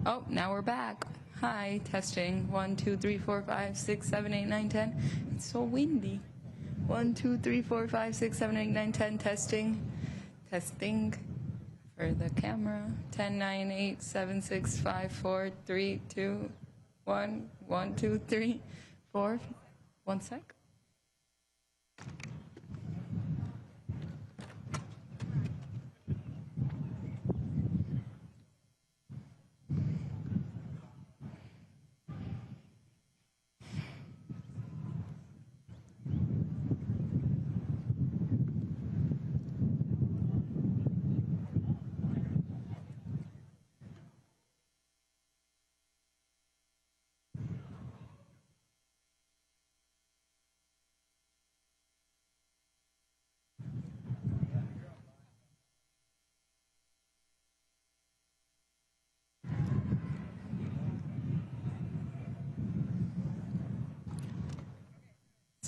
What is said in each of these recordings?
Oh, now we're back. Hi, testing. 1, 2, 3, 4, 5, 6, 7, 8, 9, 10. It's so windy. 1, 2, 3, 4, 5, 6, 7, 8, 9, 10. Testing. Testing for the camera. 10, 9, 8, 7, 6, 5, 4, 3, 2, 1. 1, 2, 3, 4. 1 sec.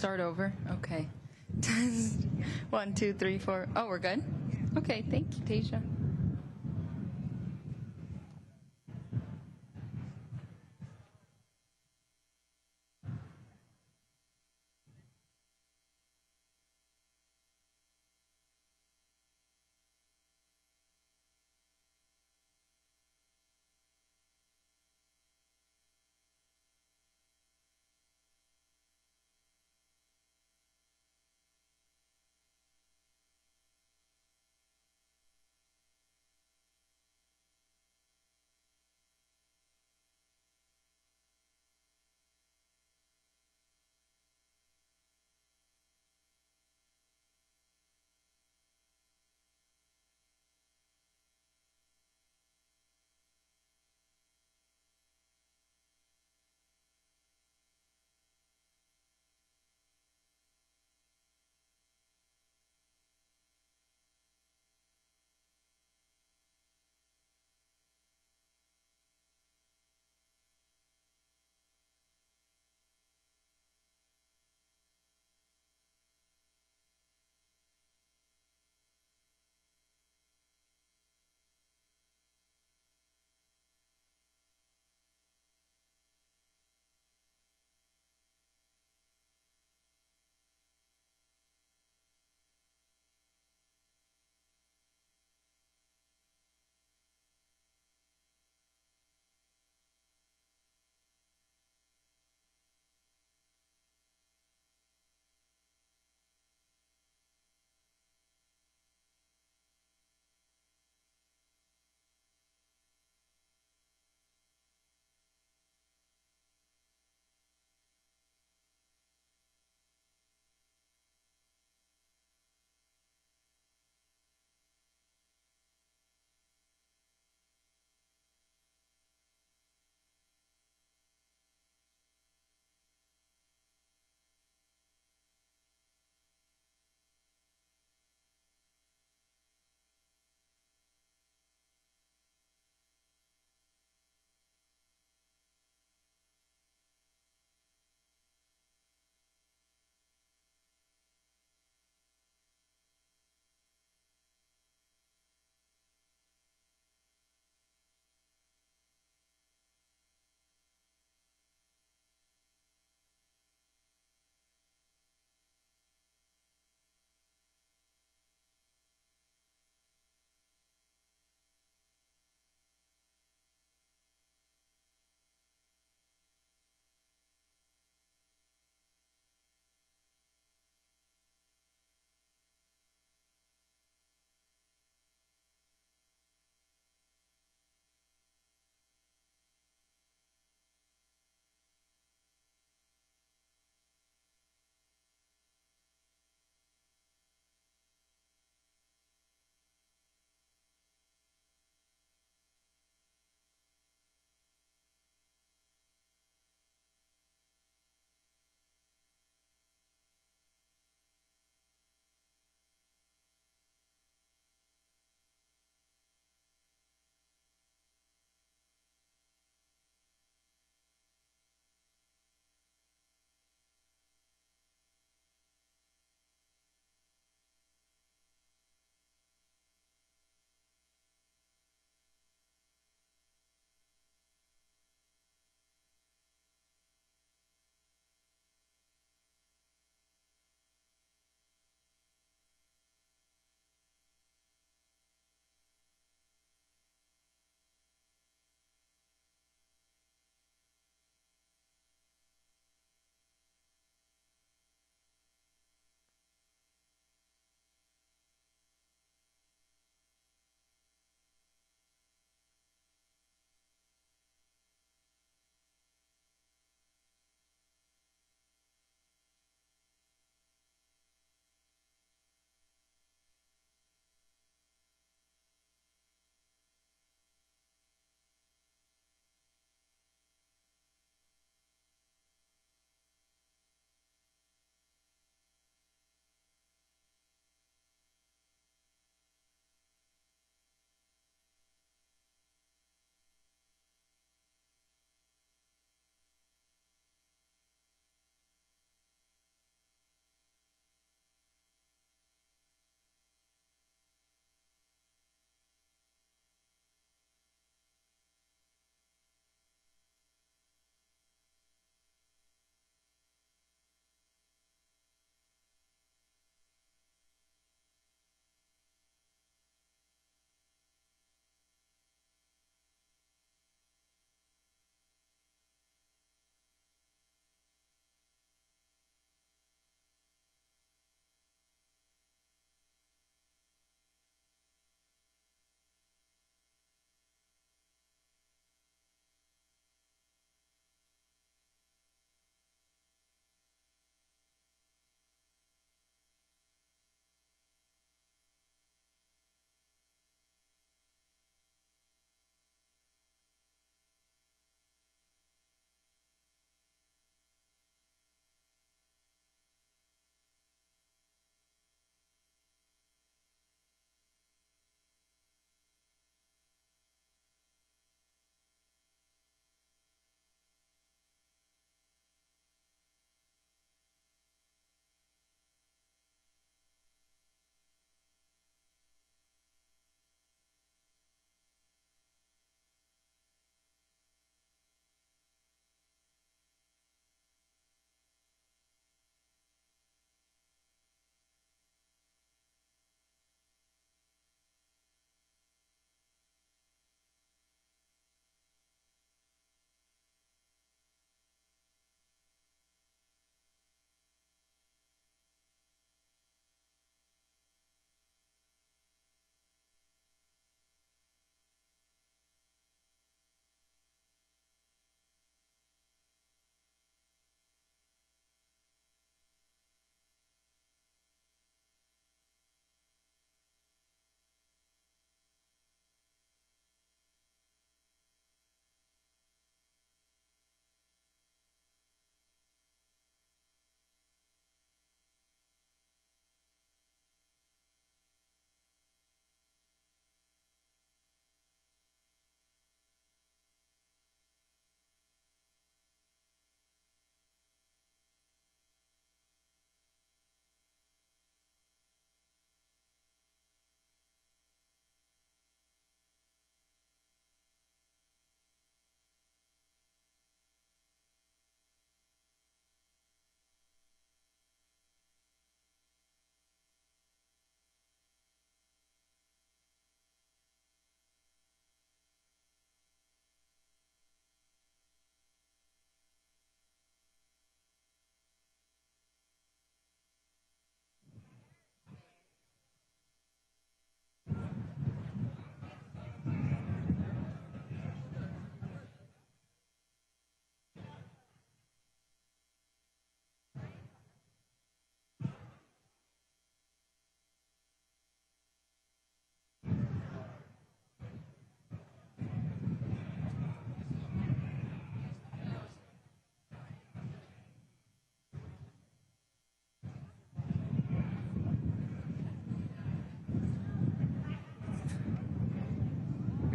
Start over. Okay. 1, 2, 3, 4. Oh, we're good? Okay, thank you, Tasia.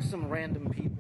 some random people.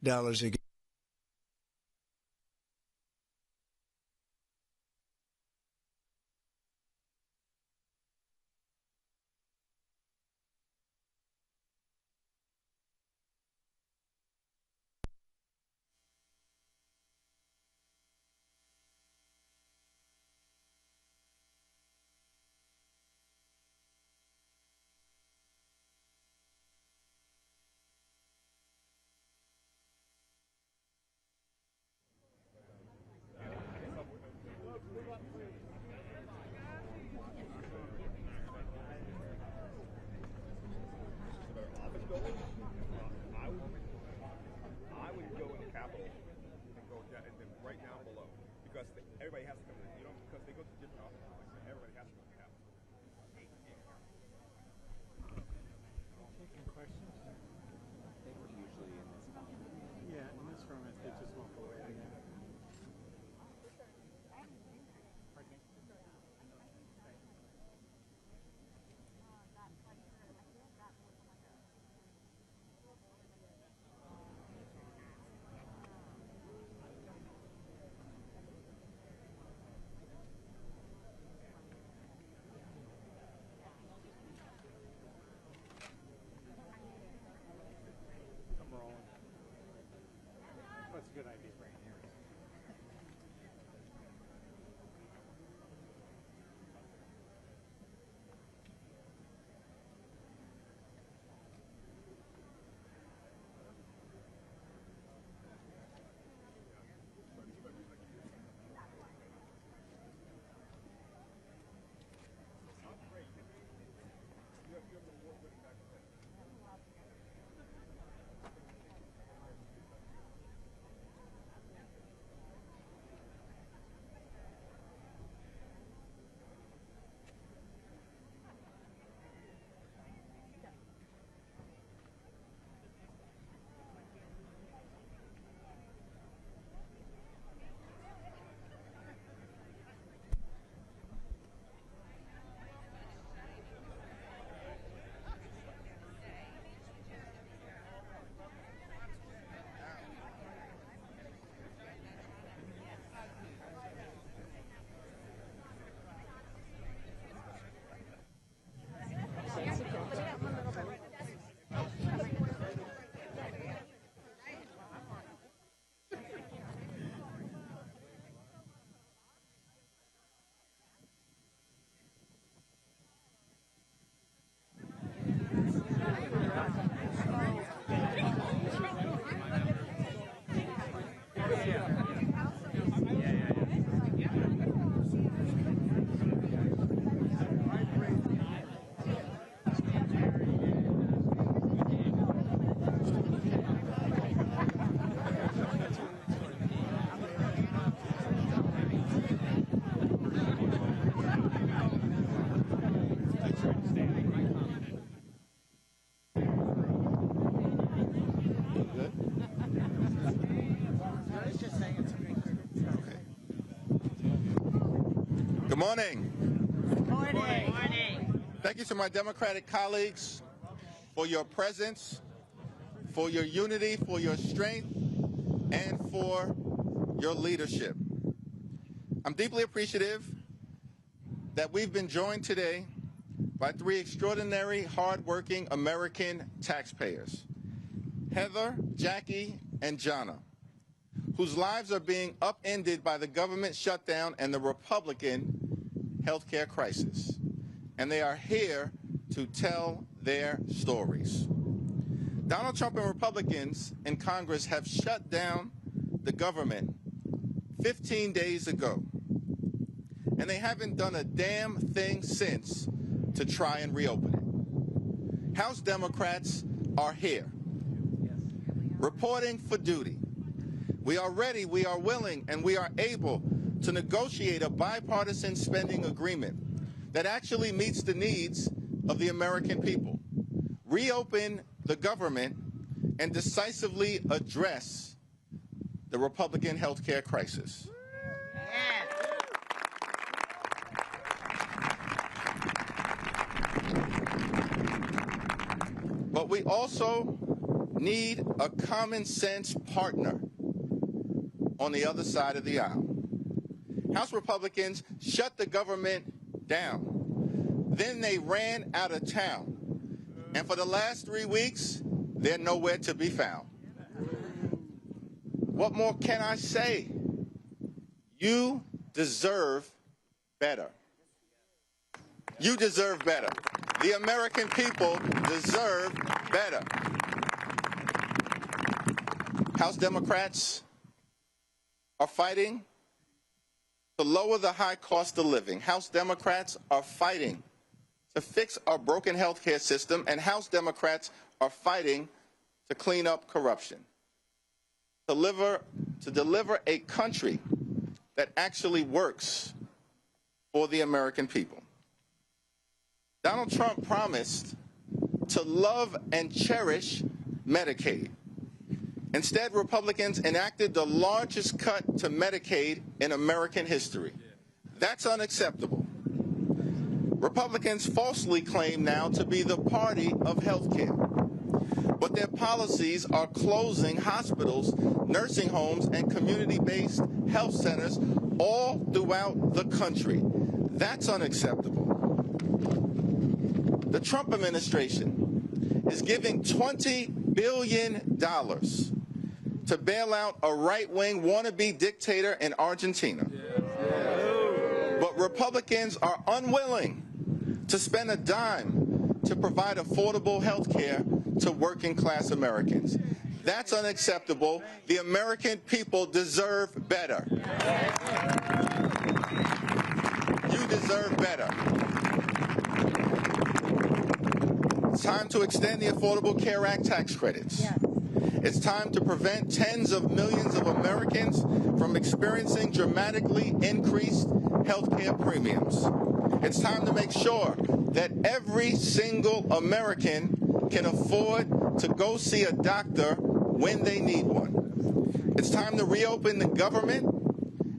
Again. Everybody has to come in, because they go to different offices. Everybody has to come to the Capitol. Taking questions? They were usually in this room. Yeah, in this room, if they just walk away again. That's a good idea right here. Good morning. Morning. Thank you to my Democratic colleagues for your presence, for your unity, for your strength, and for your leadership. I'm deeply appreciative that we've been joined today by three extraordinary, hardworking American taxpayers, Heather, Jackie, and Jonna, whose lives are being upended by the government shutdown and the Republican health care crisis. And they are here to tell their stories. Donald Trump and Republicans in Congress have shut down the government 15 days ago. And they haven't done a damn thing since to try and reopen it. House Democrats are here, reporting for duty. We are ready, we are willing, and we are able to negotiate a bipartisan spending agreement that actually meets the needs of the American people, reopen the government, and decisively address the Republican health care crisis. But we also need a common sense partner on the other side of the aisle. House Republicans shut the government down. Then they ran out of town. And for the last 3 weeks, they're nowhere to be found. What more can I say? You deserve better. You deserve better. The American people deserve better. House Democrats are fighting to lower the high cost of living. House Democrats are fighting to fix our broken health care system, and House Democrats are fighting to clean up corruption, to deliver a country that actually works for the American people. Donald Trump promised to love and cherish Medicaid. Instead, Republicans enacted the largest cut to Medicaid in American history. That's unacceptable. Republicans falsely claim now to be the party of health care, but their policies are closing hospitals, nursing homes, and community-based health centers all throughout the country. That's unacceptable. The Trump administration is giving $20 billion to bail out a right-wing wannabe dictator in Argentina. But Republicans are unwilling to spend a dime to provide affordable health care to working-class Americans. That's unacceptable. The American people deserve better. You deserve better. It's time to extend the Affordable Care Act tax credits. Yeah. It's time to prevent tens of millions of Americans from experiencing dramatically increased health care premiums. It's time to make sure that every single American can afford to go see a doctor when they need one. It's time to reopen the government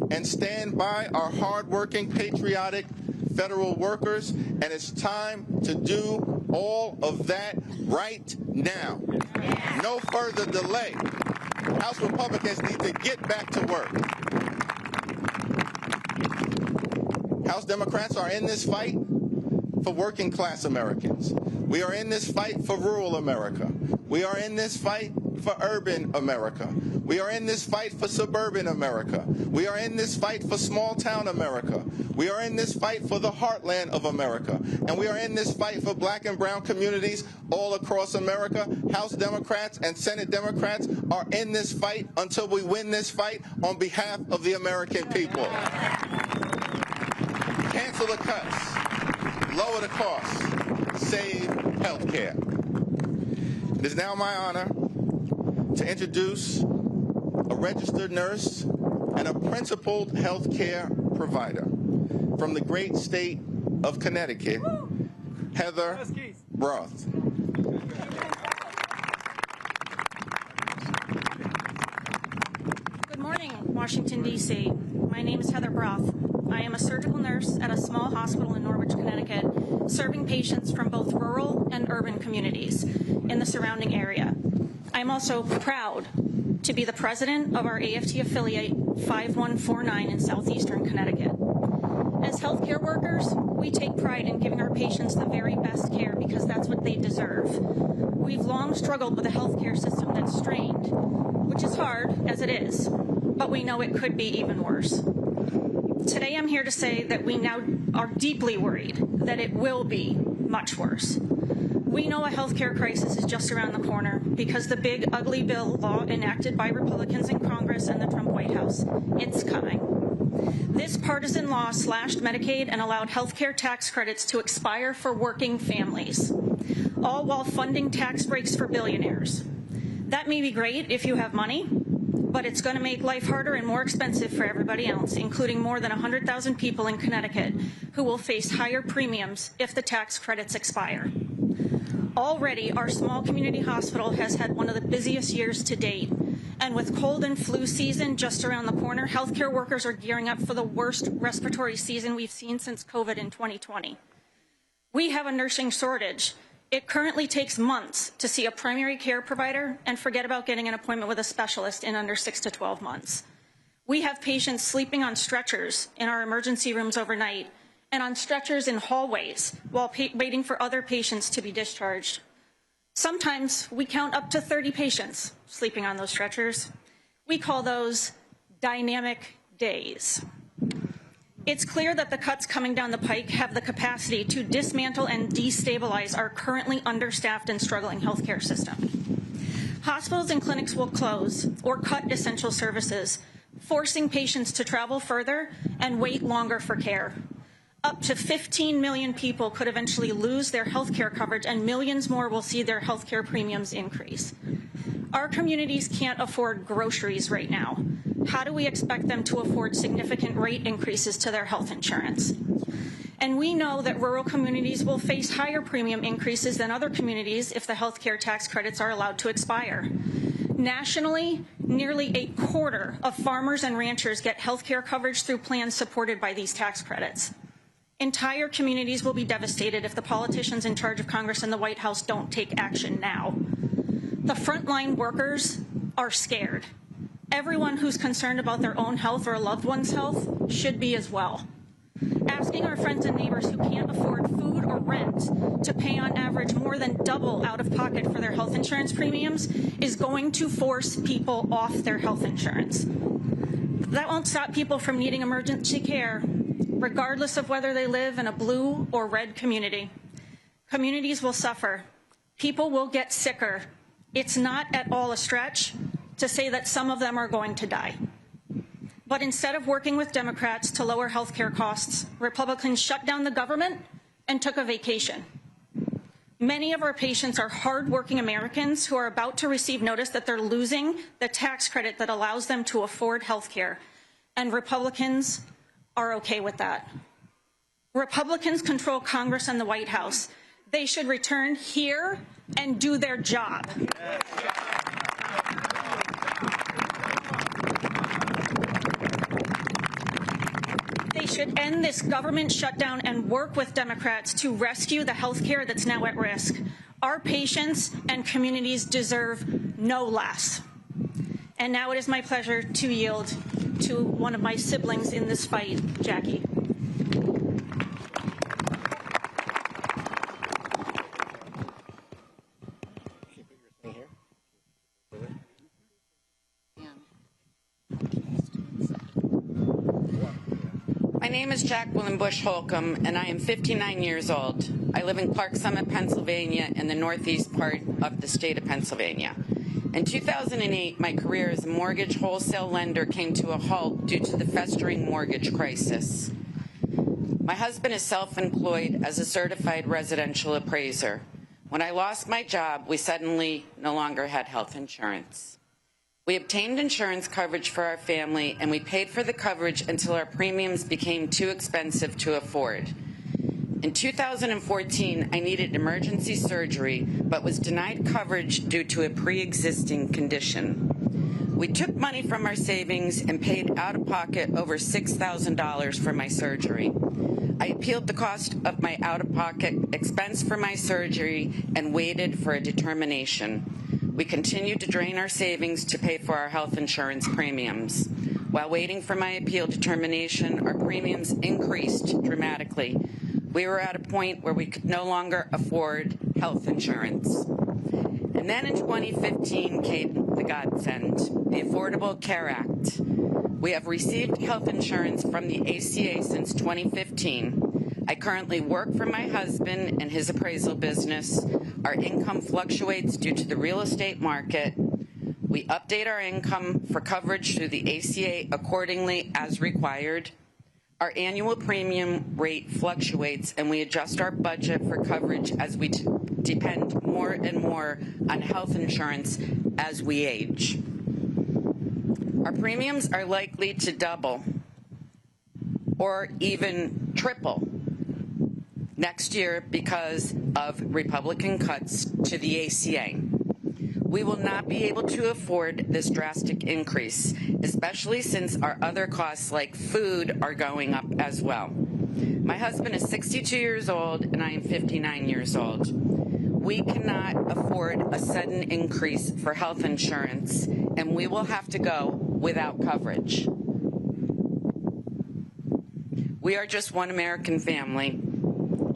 and stand by our hardworking, patriotic federal workers, and it's time to do all of that right now. No further delay. House Republicans need to get back to work. House Democrats are in this fight for working class Americans. We are in this fight for rural America. We are in this fight for urban America. We are in this fight for suburban America. We are in this fight for small town America. We are in this fight for the heartland of America. And we are in this fight for black and brown communities all across America. House Democrats and Senate Democrats are in this fight until we win this fight on behalf of the American people. Cancel the cuts, lower the costs, save health care. It is now my honor to introduce a registered nurse and a principled health care provider from the great state of Connecticut, Heather Broth. Good morning, Washington, D.C. My name is Heather Broth. I am a surgical nurse at a small hospital in Norwich, Connecticut, serving patients from both rural and urban communities in the surrounding area. I'm also proud to be the president of our AFT affiliate 5149 in southeastern Connecticut. As healthcare workers, we take pride in giving our patients the very best care because that's what they deserve. We've long struggled with a healthcare system that's strained, which is hard as it is, but we know it could be even worse. Today I'm here to say that we now are deeply worried that it will be much worse. We know a healthcare crisis is just around the corner because the big ugly bill law enacted by Republicans in Congress and the Trump White House, it's coming. This partisan law slashed Medicaid and allowed healthcare tax credits to expire for working families, all while funding tax breaks for billionaires. That may be great if you have money, but it's going to make life harder and more expensive for everybody else, including more than 100,000 people in Connecticut who will face higher premiums if the tax credits expire. Already, our small community hospital has had one of the busiest years to date. And with cold and flu season just around the corner, healthcare workers are gearing up for the worst respiratory season we've seen since COVID in 2020. We have a nursing shortage. It currently takes months to see a primary care provider and forget about getting an appointment with a specialist in under 6 to 12 months. We have patients sleeping on stretchers in our emergency rooms overnight and on stretchers in hallways while waiting for other patients to be discharged. Sometimes we count up to 30 patients sleeping on those stretchers. We call those dynamic days. It's clear that the cuts coming down the pike have the capacity to dismantle and destabilize our currently understaffed and struggling healthcare system. Hospitals and clinics will close or cut essential services, forcing patients to travel further and wait longer for care. Up to 15 million people could eventually lose their health care coverage, and millions more will see their health care premiums increase. Our communities can't afford groceries right now. How do we expect them to afford significant rate increases to their health insurance? And we know that rural communities will face higher premium increases than other communities if the health care tax credits are allowed to expire. Nationally, nearly a quarter of farmers and ranchers get health care coverage through plans supported by these tax credits. Entire communities will be devastated if the politicians in charge of Congress and the White House don't take action now. The frontline workers are scared. Everyone who's concerned about their own health or a loved one's health should be as well. Asking our friends and neighbors who can't afford food or rent to pay on average more than double out of pocket for their health insurance premiums is going to force people off their health insurance. That won't stop people from needing emergency care, regardless of whether they live in a blue or red community. Communities will suffer. People will get sicker. It's not at all a stretch to say that some of them are going to die. But instead of working with Democrats to lower health care costs, Republicans shut down the government and took a vacation. Many of our patients are hardworking Americans who are about to receive notice that they're losing the tax credit that allows them to afford health care, and Republicans are okay with that. Republicans control Congress and the White House. They should return here and do their job. They should end this government shutdown and work with Democrats to rescue the health care that's now at risk. Our patients and communities deserve no less. And now it is my pleasure to yield to one of my siblings in this fight, Jackie. My name is Jacqueline Bush Holcomb, and I am 59 years old. I live in Clark Summit, Pennsylvania, in the northeast part of the state of Pennsylvania. In 2008, my career as a mortgage wholesale lender came to a halt due to the festering mortgage crisis. My husband is self-employed as a certified residential appraiser. When I lost my job, we suddenly no longer had health insurance. We obtained insurance coverage for our family, and we paid for the coverage until our premiums became too expensive to afford. In 2014, I needed emergency surgery, but was denied coverage due to a pre-existing condition. We took money from our savings and paid out of pocket over $6,000 for my surgery. I appealed the cost of my out-of-pocket expense for my surgery and waited for a determination. We continued to drain our savings to pay for our health insurance premiums. While waiting for my appeal determination, our premiums increased dramatically. We were at a point where we could no longer afford health insurance. And then in 2015 came the godsend, the Affordable Care Act. We have received health insurance from the ACA since 2015. I currently work for my husband and his appraisal business. Our income fluctuates due to the real estate market. We update our income for coverage through the ACA accordingly as required. Our annual premium rate fluctuates, and we adjust our budget for coverage as we depend more and more on health insurance as we age. Our premiums are likely to double or even triple next year because of Republican cuts to the ACA. We will not be able to afford this drastic increase, especially since our other costs like food are going up as well. My husband is 62 years old and I am 59 years old. We cannot afford a sudden increase for health insurance, and we will have to go without coverage. We are just one American family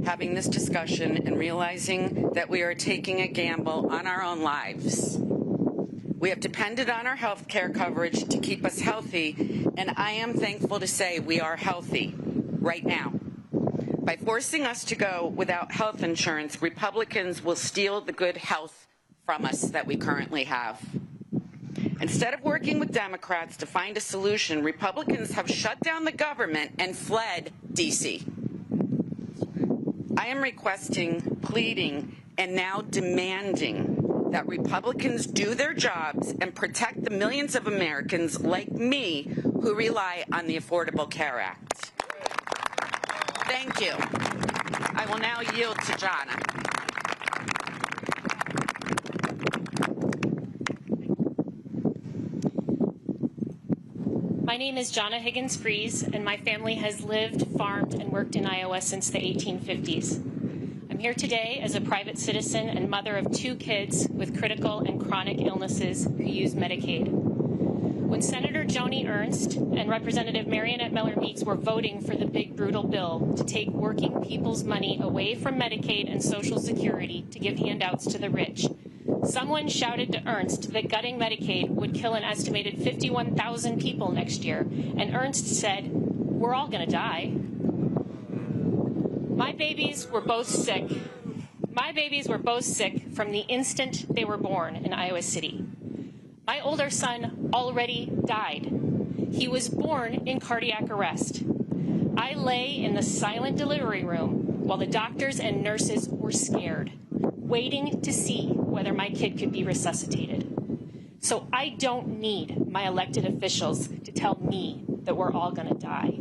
having this discussion and realizing that we are taking a gamble on our own lives. We have depended on our health care coverage to keep us healthy, and I am thankful to say we are healthy right now. By forcing us to go without health insurance, Republicans will steal the good health from us that we currently have. Instead of working with Democrats to find a solution, Republicans have shut down the government and fled D.C. I am requesting, pleading, and now demanding that Republicans do their jobs and protect the millions of Americans like me who rely on the Affordable Care Act. Thank you. I will now yield to Jana. My name is Jana Higgins-Fries, and my family has lived, farmed, and worked in Iowa since the 1850s. I'm here today as a private citizen and mother of 2 kids with critical and chronic illnesses who use Medicaid. When Senator Joni Ernst and Representative Marionette Miller-Meeks were voting for the big, brutal bill to take working people's money away from Medicaid and Social Security to give handouts to the rich, someone shouted to Ernst that gutting Medicaid would kill an estimated 51,000 people next year, and Ernst said, "We're all going to die." My babies were both sick. My babies were both sick from the instant they were born in Iowa City. My older son already died. He was born in cardiac arrest. I lay in the silent delivery room while the doctors and nurses were scared, waiting to see whether my kid could be resuscitated. So I don't need my elected officials to tell me that we're all going to die.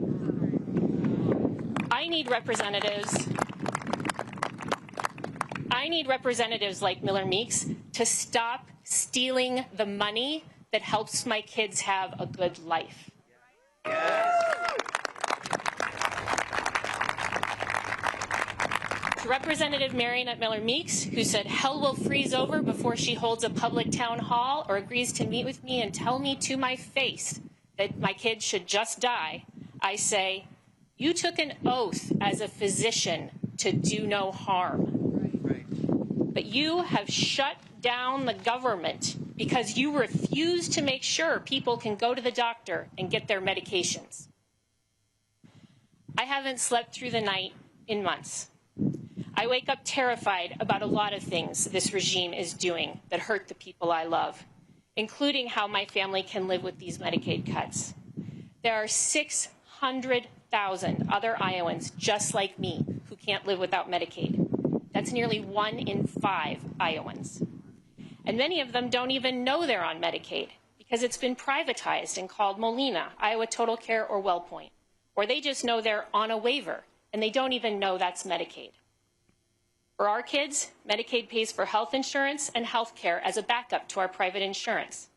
I need representatives like Miller-Meeks to stop stealing the money that helps my kids have a good life. To Representative Marionette Miller-Meeks, who said hell will freeze over before she holds a public town hall or agrees to meet with me and tell me to my face that my kids should just die, I say, you took an oath as a physician to do no harm. But you have shut down the government because you refuse to make sure people can go to the doctor and get their medications. I haven't slept through the night in months. I wake up terrified about a lot of things this regime is doing that hurt the people I love, including how my family can live with these Medicaid cuts. There are 600,000 other Iowans just like me who can't live without Medicaid. That's nearly 1 in 5 Iowans. And many of them don't even know they're on Medicaid because it's been privatized and called Molina, Iowa Total Care, or WellPoint. Or they just know they're on a waiver and they don't even know that's Medicaid. For our kids, Medicaid pays for health insurance and health care as a backup to our private insurance.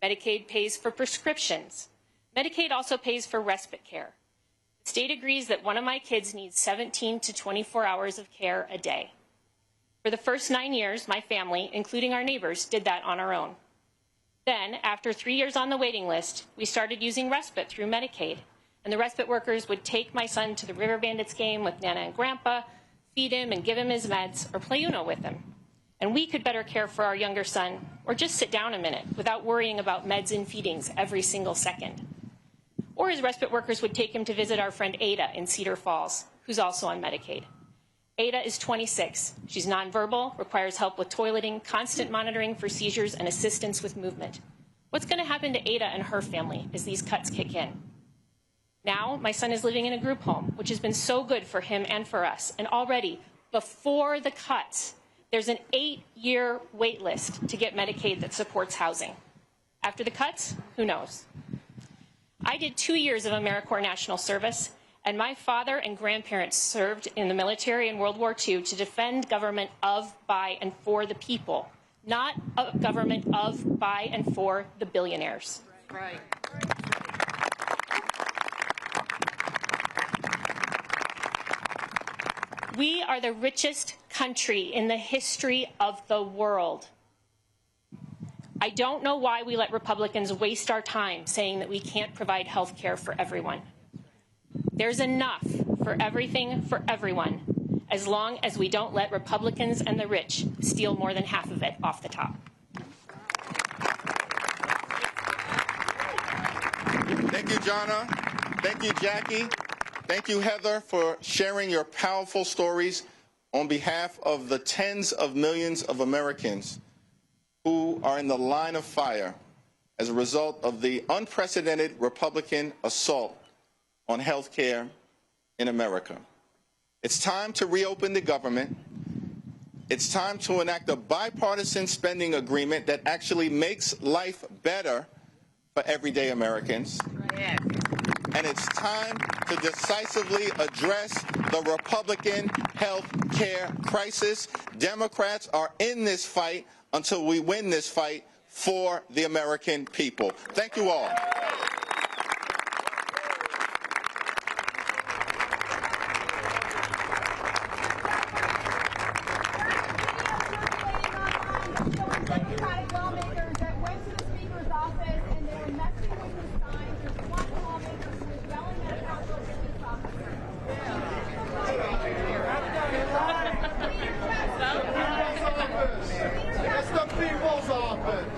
Medicaid pays for prescriptions. Medicaid also pays for respite care. The state agrees that one of my kids needs 17 to 24 hours of care a day. For the first 9 years, my family, including our neighbors, did that on our own. Then, after 3 years on the waiting list, we started using respite through Medicaid, and the respite workers would take my son to the River Bandits game with Nana and Grandpa, feed him and give him his meds, or play Uno with him. And we could better care for our younger son, or just sit down a minute without worrying about meds and feedings every single second. Or his respite workers would take him to visit our friend Ada in Cedar Falls, who's also on Medicaid. Ada is 26. She's nonverbal, requires help with toileting, constant monitoring for seizures, and assistance with movement. What's going to happen to Ada and her family as these cuts kick in? Now, my son is living in a group home, which has been so good for him and for us. And already, before the cuts, there's an 8-year wait list to get Medicaid that supports housing. After the cuts, who knows? I did 2 years of AmeriCorps National Service, and my father and grandparents served in the military in World War II to defend government of, by, and for the people, not a government of, by, and for the billionaires. Right. We are the richest country in the history of the world. I don't know why we let Republicans waste our time saying that we can't provide health care for everyone. There's enough for everything for everyone, as long as we don't let Republicans and the rich steal more than half of it off the top. Thank you, Jonna. Thank you, Jackie. Thank you, Heather, for sharing your powerful stories on behalf of the tens of millions of Americans who are in the line of fire as a result of the unprecedented Republican assault on health care in America. It's time to reopen the government. It's time to enact a bipartisan spending agreement that actually makes life better for everyday Americans. Yeah. And it's time to decisively address the Republican health care crisis. Democrats are in this fight until we win this fight for the American people. Thank you all. Democratic lawmakers that went to the Speaker's office and they were messing with his signs. There's one lawmaker who was yelling at a Capitol Police officer. It's the people's office.